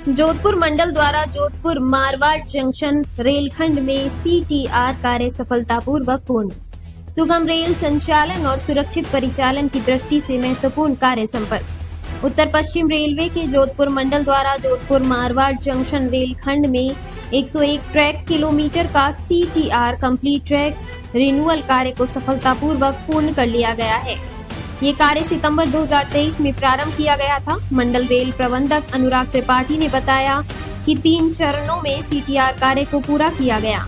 जोधपुर मंडल द्वारा जोधपुर मारवाड़ जंक्शन रेलखंड में CTR कार्य सफलतापूर्वक पूर्ण। सुगम रेल संचालन और सुरक्षित परिचालन की दृष्टि से महत्वपूर्ण कार्य संपन्न। उत्तर पश्चिम रेलवे के जोधपुर मंडल द्वारा जोधपुर मारवाड़ जंक्शन रेलखंड में 101 ट्रैक किलोमीटर का CTR कंप्लीट ट्रैक रिन्यूअल कार्य को सफलतापूर्वक पूर्ण कर लिया गया है। ये कार्य सितंबर 2023 में प्रारंभ किया गया था। मंडल रेल प्रबंधक अनुराग त्रिपाठी ने बताया कि 3 चरणों में CTR कार्य को पूरा किया गया,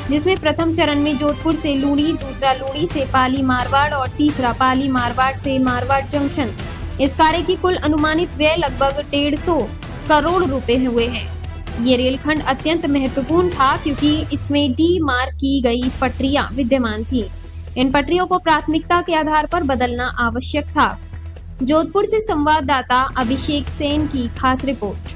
जिसमें प्रथम चरण में जोधपुर से लूणी, दूसरा लूणी से पाली मारवाड़ और तीसरा पाली मारवाड़ से मारवाड़ जंक्शन। इस कार्य की कुल अनुमानित व्यय लगभग 150 करोड़ रुपए हुए हैं। ये रेलखंड अत्यंत महत्वपूर्ण था क्योंकि इसमें डी मार्क की गई पटरियां विद्यमान थी। इन पटरियों को प्राथमिकता के आधार पर बदलना आवश्यक था। जोधपुर से संवाददाता अभिषेक सेन की खास रिपोर्ट।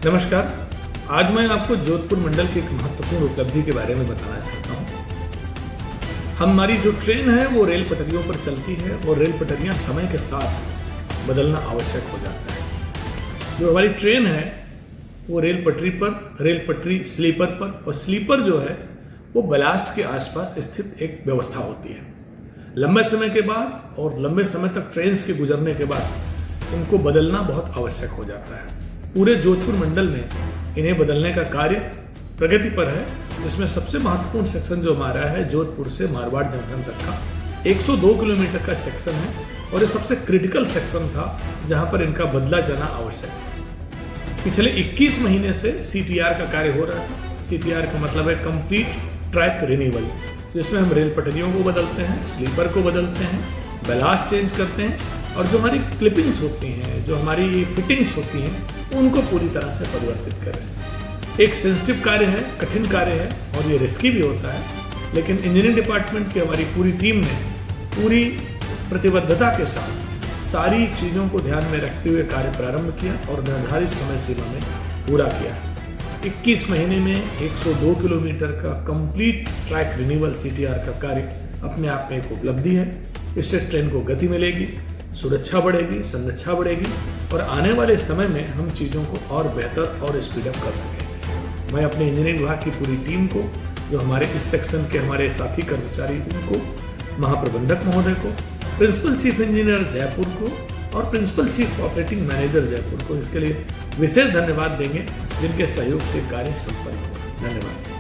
नमस्कार, आज मैं आपको जोधपुर मंडल की एक महत्वपूर्ण उपलब्धि के बारे में बताना चाहता हूँ। हमारी जो ट्रेन है वो रेल पटरियों पर चलती है और रेल पटरियाँ समय के साथ बदलना आवश्यक हो जाता है। जो हमारी ट्रेन है वो रेल पटरी स्लीपर पर, और स्लीपर जो है वो बलास्ट के आसपास स्थित एक व्यवस्था होती है। लंबे समय के बाद और लंबे समय तक ट्रेन के गुजरने के बाद इनको बदलना बहुत आवश्यक हो जाता है। पूरे जोधपुर मंडल में इन्हें बदलने का कार्य प्रगति पर है, जिसमें सबसे महत्वपूर्ण सेक्शन जो हमारा है जोधपुर से मारवाड़ जंक्शन तक का 102 किलोमीटर का सेक्शन है, और ये सबसे क्रिटिकल सेक्शन था जहां पर इनका बदला जाना आवश्यक है। पिछले 21 महीने से CTR का कार्य हो रहा है। CTR का मतलब है कंप्लीट ट्रैक रिन्यूअल, जिसमें हम रेल पटरियों को बदलते हैं, स्लीपर को बदलते हैं, बैलास्ट चेंज करते हैं, और जो हमारी क्लिपिंग्स होती हैं, जो हमारी फिटिंग्स होती हैं, उनको पूरी तरह से परिवर्तित कर रहे हैं। एक सेंसिटिव कार्य है, कठिन कार्य है और ये रिस्की भी होता है, लेकिन इंजीनियरिंग डिपार्टमेंट की हमारी पूरी टीम ने पूरी प्रतिबद्धता के साथ सारी चीज़ों को ध्यान में रखते हुए कार्य प्रारंभ किया और निर्धारित समय सीमा में पूरा किया। 21 महीने में 102 किलोमीटर का कंप्लीट ट्रैक रिन्यूअल CTR का कार्य अपने आप में एक उपलब्धि है। इससे ट्रेन को गति मिलेगी, सुरक्षा बढ़ेगी, संरक्षा बढ़ेगी, और आने वाले समय में हम चीज़ों को और बेहतर और स्पीडअप कर सकेंगे। मैं अपने इंजीनियरिंग विभाग की पूरी टीम को, जो हमारे इस सेक्शन के हमारे साथी कर्मचारी, उनको, महाप्रबंधक महोदय को, प्रिंसिपल चीफ इंजीनियर जयपुर को और principal chief operating manager Jaipur को इसके लिए विशेष धन्यवाद देंगे, जिनके सहयोग से कार्य संपन्न हुआ। धन्यवाद।